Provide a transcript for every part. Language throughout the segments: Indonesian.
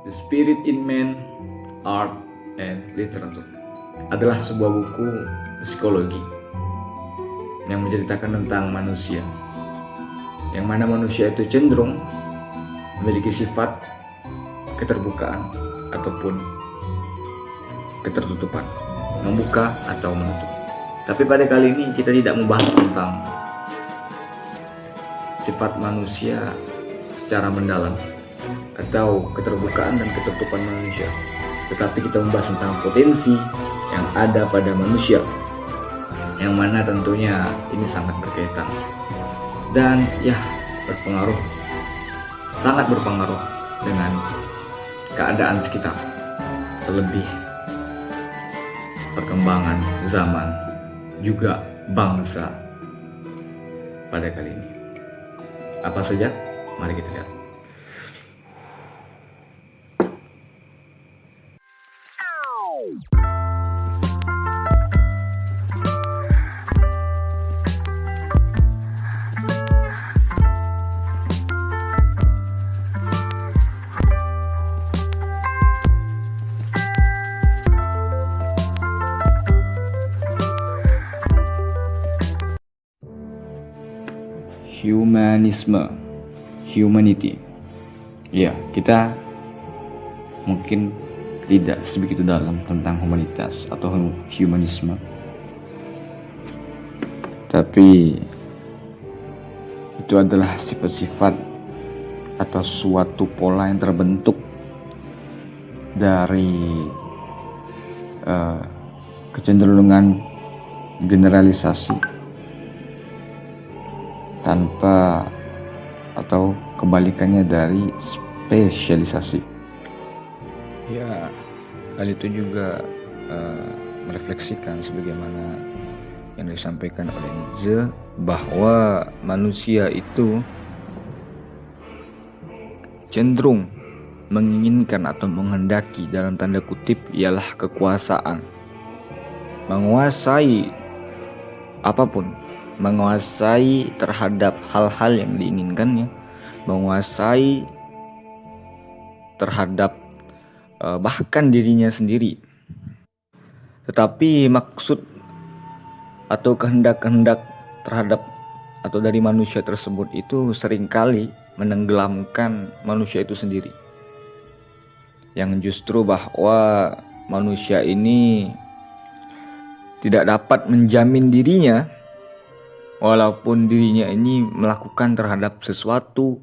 The Spirit in Man, Art and Literature adalah sebuah buku psikologi yang menceritakan tentang manusia, yang mana manusia itu cenderung memiliki sifat keterbukaan ataupun ketertutupan, membuka atau menutup. Tapi pada kali ini kita tidak membahas tentang sifat manusia secara mendalam atau keterbukaan dan ketertutupan manusia, tetapi kita membahas tentang potensi yang ada pada manusia, yang mana tentunya ini sangat berkaitan dan sangat berpengaruh dengan keadaan sekitar, terlebih perkembangan zaman juga bangsa pada kali ini. Apa saja? Mari kita lihat. Humanity. Ya, kita mungkin tidak sebegitu dalam tentang humanitas atau humanisme, tapi itu adalah sifat-sifat atau suatu pola yang terbentuk dari kecenderungan generalisasi tanpa atau kebalikannya dari spesialisasi. Ya, hal itu juga merefleksikan sebagaimana yang disampaikan oleh Nietzsche bahwa manusia itu cenderung menginginkan atau menghendaki dalam tanda kutip ialah kekuasaan, menguasai apapun, menguasai terhadap hal-hal yang diinginkannya, menguasai terhadap bahkan dirinya sendiri. Tetapi maksud atau kehendak-kehendak terhadap atau dari manusia tersebut itu seringkali menenggelamkan manusia itu sendiri, yang justru bahwa manusia ini tidak dapat menjamin dirinya walaupun dirinya ini melakukan terhadap sesuatu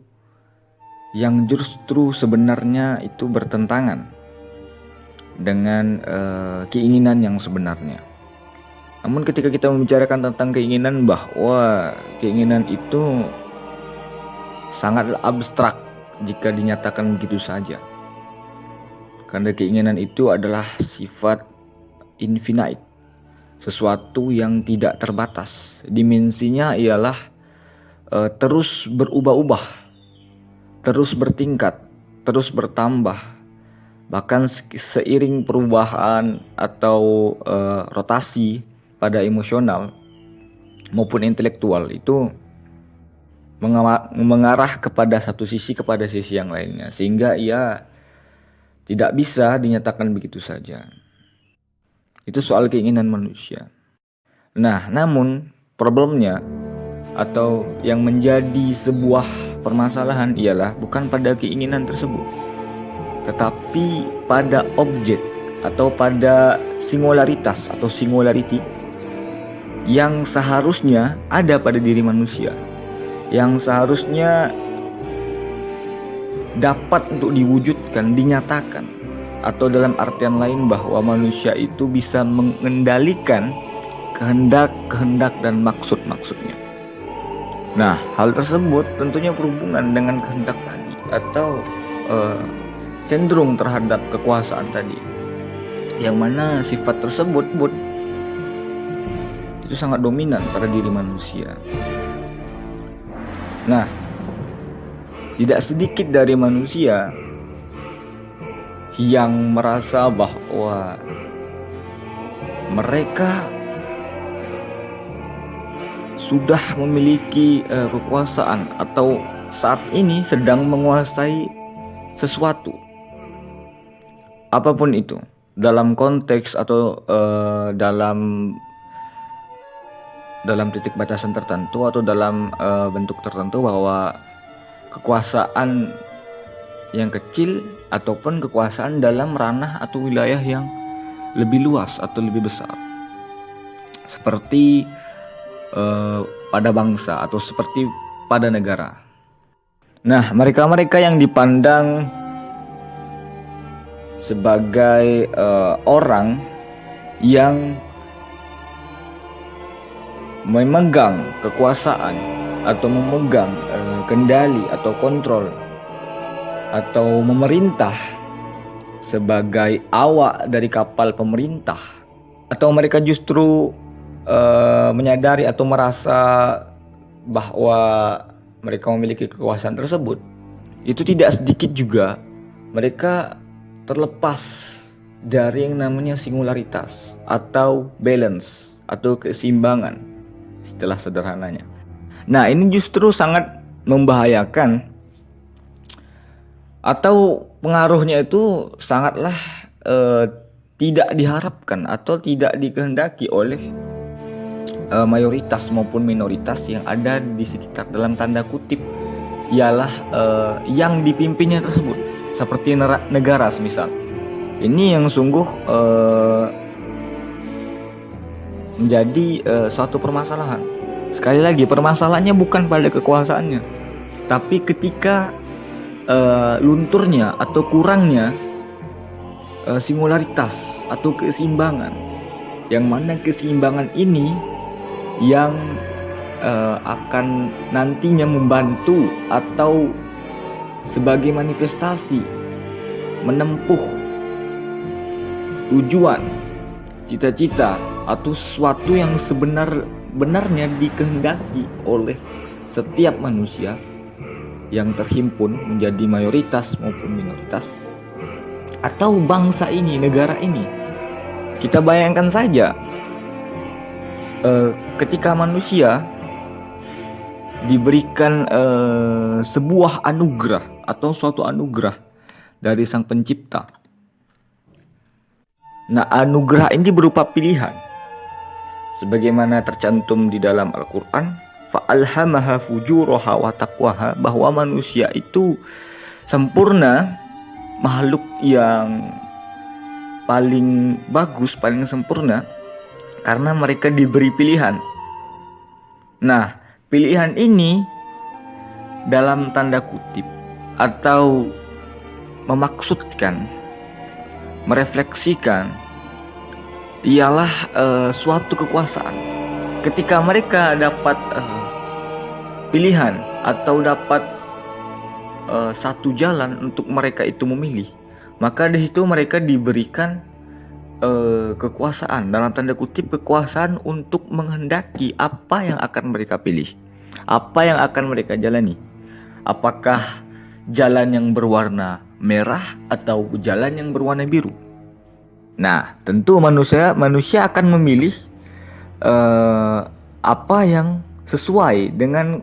yang justru sebenarnya itu bertentangan dengan keinginan yang sebenarnya. Namun ketika kita membicarakan tentang keinginan, bahwa keinginan itu sangat abstrak jika dinyatakan begitu saja. Karena keinginan itu adalah sifat infinite, sesuatu yang tidak terbatas. Dimensinya ialah terus berubah-ubah, terus bertingkat, terus bertambah. Bahkan seiring perubahan atau rotasi pada emosional maupun intelektual itu mengarah kepada satu sisi kepada sisi yang lainnya, sehingga ia tidak bisa dinyatakan begitu saja. Itu soal keinginan manusia. Nah, namun problemnya atau yang menjadi sebuah permasalahan ialah bukan pada keinginan tersebut, tetapi pada objek atau pada singularitas atau singularity yang seharusnya ada pada diri manusia, yang seharusnya dapat untuk diwujudkan, dinyatakan, atau dalam artian lain bahwa manusia itu bisa mengendalikan kehendak dan maksud-maksudnya. Nah, hal tersebut tentunya berhubungan dengan kehendak tadi atau cenderung terhadap kekuasaan tadi, yang mana sifat tersebut itu sangat dominan pada diri manusia. Nah, tidak sedikit dari manusia yang merasa bahwa mereka sudah memiliki kekuasaan atau saat ini sedang menguasai sesuatu, apapun itu, dalam konteks atau dalam titik batasan tertentu atau dalam bentuk tertentu, bahwa kekuasaan yang kecil ataupun kekuasaan dalam ranah atau wilayah yang lebih luas atau lebih besar, seperti pada bangsa atau seperti pada negara. Nah, mereka-mereka yang dipandang sebagai orang yang memegang kekuasaan atau memegang kendali atau kontrol atau memerintah sebagai awak dari kapal pemerintah, atau mereka justru menyadari atau merasa bahwa mereka memiliki kekuasaan tersebut, itu tidak sedikit juga mereka terlepas dari yang namanya singularitas atau balance atau keseimbangan, istilah sederhananya. Nah, ini justru sangat membahayakan, atau pengaruhnya itu sangatlah tidak diharapkan atau tidak dikehendaki oleh mayoritas maupun minoritas yang ada di sekitar, dalam tanda kutip, ialah yang dipimpinnya tersebut, seperti negara semisal. Ini yang sungguh menjadi suatu permasalahan. Sekali lagi, permasalahannya bukan pada kekuasaannya, tapi ketika lunturnya atau kurangnya singularitas atau keseimbangan, yang mana keseimbangan ini yang akan nantinya membantu atau sebagai manifestasi menempuh tujuan, cita-cita atau sesuatu yang sebenarnya dikehendaki oleh setiap manusia yang terhimpun menjadi mayoritas maupun minoritas, atau bangsa ini, negara ini. Kita bayangkan saja, ketika manusia diberikan sebuah anugerah atau suatu anugerah dari Sang Pencipta. Nah, anugerah ini berupa pilihan, sebagaimana tercantum di dalam Al-Quran, fa'alhamaha fujuraha wa taqwaha, bahwa manusia itu sempurna, makhluk yang paling bagus, paling sempurna, karena mereka diberi pilihan. Nah, pilihan ini dalam tanda kutip atau memaksudkan, merefleksikan, ialah suatu kekuasaan. Ketika mereka dapat pilihan atau dapat satu jalan untuk mereka itu memilih, maka di situ mereka diberikan kekuasaan, dalam tanda kutip kekuasaan untuk menghendaki apa yang akan mereka pilih, apa yang akan mereka jalani, apakah jalan yang berwarna merah atau jalan yang berwarna biru. Nah, tentu manusia akan memilih apa yang sesuai dengan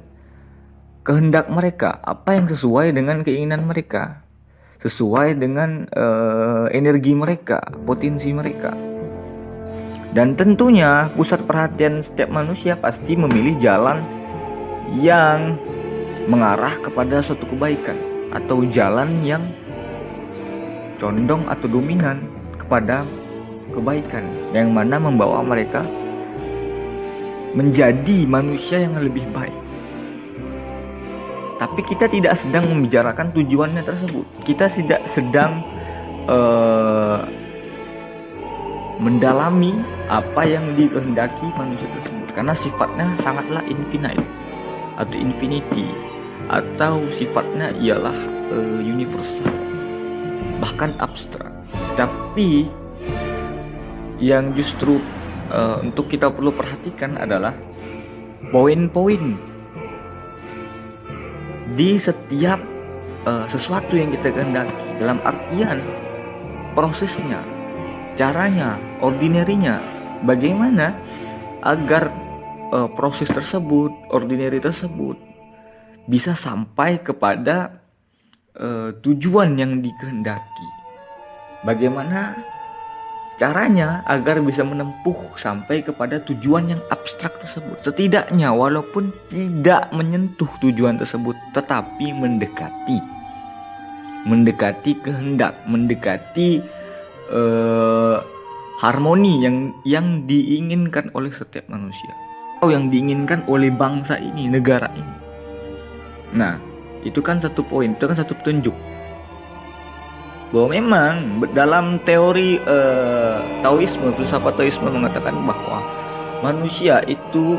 kehendak mereka, apa yang sesuai dengan keinginan mereka, sesuai dengan energi mereka, potensi mereka. Dan tentunya pusat perhatian setiap manusia pasti memilih jalan yang mengarah kepada suatu kebaikan, atau jalan yang condong atau dominan kepada kebaikan, yang mana membawa mereka menjadi manusia yang lebih baik. Tapi kita tidak sedang membicarakan tujuannya tersebut. Kita tidak sedang mendalami apa yang dikehendaki manusia tersebut, karena sifatnya sangatlah infinite atau infinity, atau sifatnya ialah universal, bahkan abstrak. Tapi yang justru untuk kita perlu perhatikan adalah poin-poin di setiap sesuatu yang kita kehendaki, dalam artian prosesnya, caranya, ordinarinya, bagaimana agar proses tersebut, ordinary tersebut bisa sampai kepada tujuan yang dikehendaki. bagaimana caranya agar bisa menempuh sampai kepada tujuan yang abstrak tersebut. Setidaknya walaupun tidak menyentuh tujuan tersebut, tetapi mendekati kehendak, mendekati harmoni yang diinginkan oleh setiap manusia, atau yang diinginkan oleh bangsa ini, negara ini. Nah, itu kan satu poin, itu kan satu petunjuk bahwa memang dalam teori Taoisme, filsafat Taoisme mengatakan bahwa manusia itu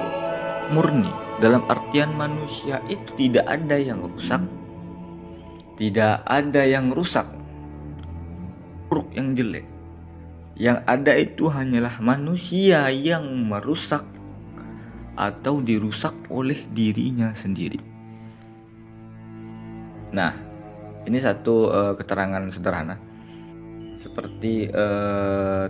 murni, dalam artian manusia itu tidak ada yang rusak, buruk, yang jelek. Yang ada itu hanyalah manusia yang merusak atau dirusak oleh dirinya sendiri. Nah, ini satu keterangan sederhana seperti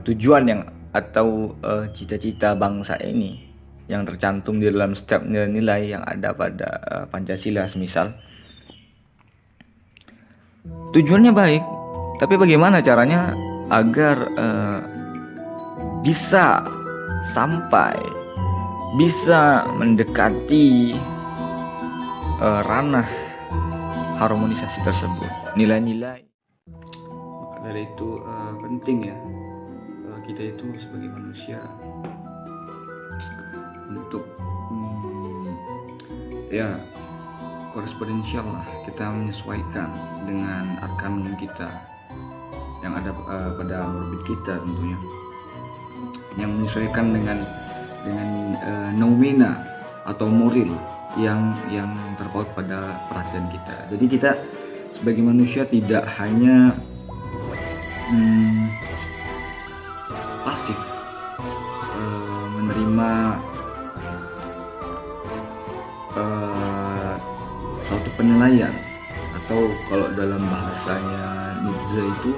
tujuan yang atau cita-cita bangsa ini yang tercantum di dalam setiap nilai-nilai yang ada pada Pancasila semisal. Tujuannya baik, tapi bagaimana caranya agar bisa mendekati ranah harmonisasi tersebut, nilai-nilai. Maka dari itu penting ya kita itu sebagai manusia untuk korespondensial lah, kita menyesuaikan dengan arkanum kita yang ada pada orbit kita tentunya, yang menyesuaikan dengan noumena atau moral yang terpaut pada perhatian kita. Jadi kita sebagai manusia tidak hanya pasif menerima suatu penilaian, atau kalau dalam bahasanya Nietzsche itu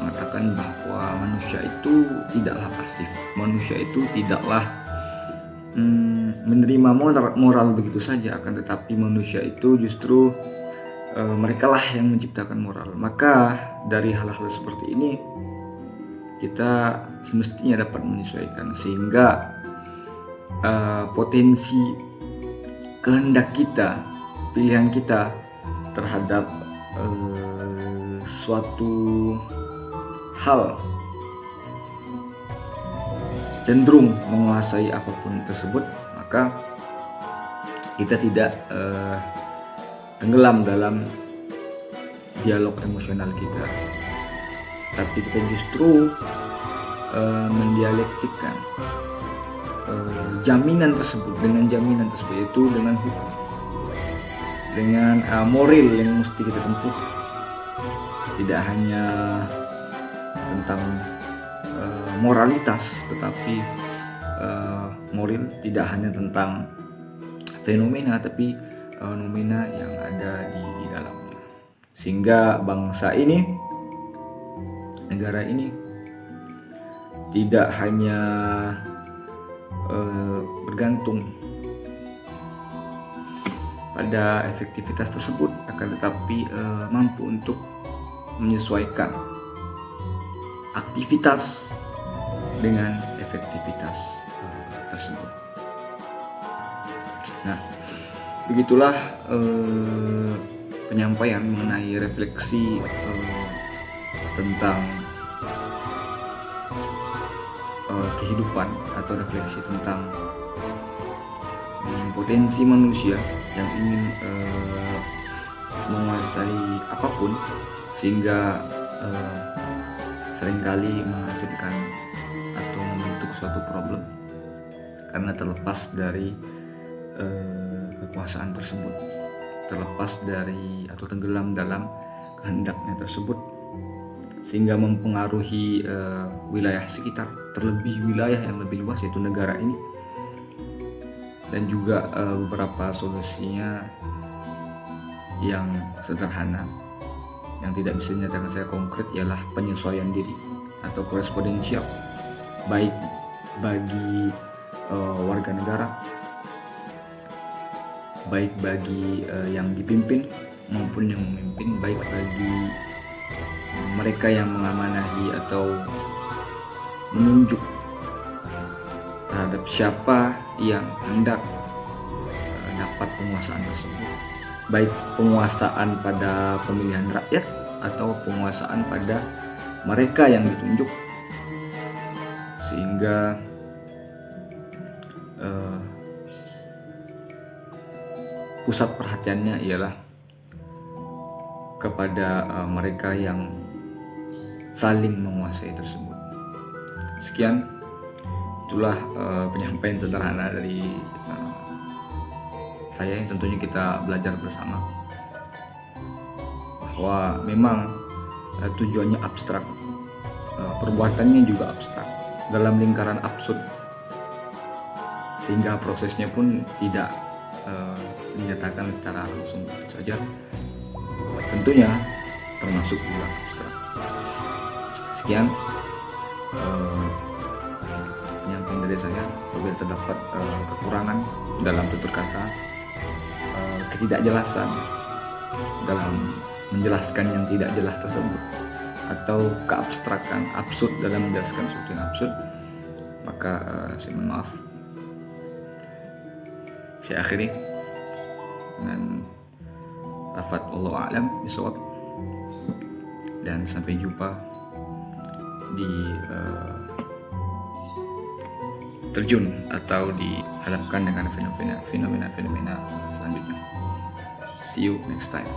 mengatakan bahwa manusia itu tidaklah pasif, manusia itu tidaklah menerima moral begitu saja, akan tetapi manusia itu justru mereka lah yang menciptakan moral. Maka dari hal-hal seperti ini kita semestinya dapat menyesuaikan sehingga potensi kehendak kita, pilihan kita terhadap suatu hal cenderung menguasai apapun tersebut, maka kita tidak tenggelam dalam dialog emosional kita, tapi kita justru mendialektikkan jaminan tersebut yaitu dengan hukum, dengan moral yang mesti kita tempuh. Tidak hanya tentang moralitas, tetapi moral tidak hanya tentang fenomena, tapi noumena yang ada di dalamnya, sehingga bangsa ini, negara ini tidak hanya bergantung pada efektivitas tersebut, akan tetapi mampu untuk menyesuaikan aktivitas dengan efektivitas tersebut. Nah, begitulah penyampaian mengenai refleksi tentang kehidupan, atau refleksi tentang potensi manusia yang ingin menguasai apapun, sehingga seringkali menghasilkan atau membentuk suatu problem karena terlepas dari kekuasaan tersebut, terlepas dari atau tenggelam dalam kehendaknya tersebut, sehingga mempengaruhi wilayah sekitar, terlebih wilayah yang lebih luas yaitu negara ini. Dan juga beberapa solusinya yang sederhana yang tidak bisa dinyatakan secara konkret ialah penyesuaian diri atau korespondensial, baik bagi warga negara, baik bagi yang dipimpin maupun yang memimpin, baik bagi mereka yang mengamanahi memilih atau menunjuk terhadap siapa yang hendak dapat penguasaan tersebut, baik penguasaan pada pemilihan rakyat atau penguasaan pada mereka yang ditunjuk, sehingga pusat perhatiannya ialah kepada mereka yang saling menguasai tersebut. Sekian, itulah penyampaian sederhana dari saya yang tentunya kita belajar bersama bahwa memang tujuannya abstrak, perbuatannya juga abstrak dalam lingkaran absurd, sehingga prosesnya pun tidak dinyatakan secara langsung saja, tentunya termasuk juga abstrak. Sekian penyampaian dari saya. Apabila terdapat kekurangan dalam tutur kata, ketidakjelasan dalam menjelaskan yang tidak jelas tersebut, atau keabstrakan, absurd dalam menjelaskan sesuatu yang absurd, maka saya mohon maaf. Saya akhiri dengan lafaz wallahu a'lam bishawab, dan sampai jumpa di terjun atau dihadapkan dengan fenomena selanjutnya. See you next time.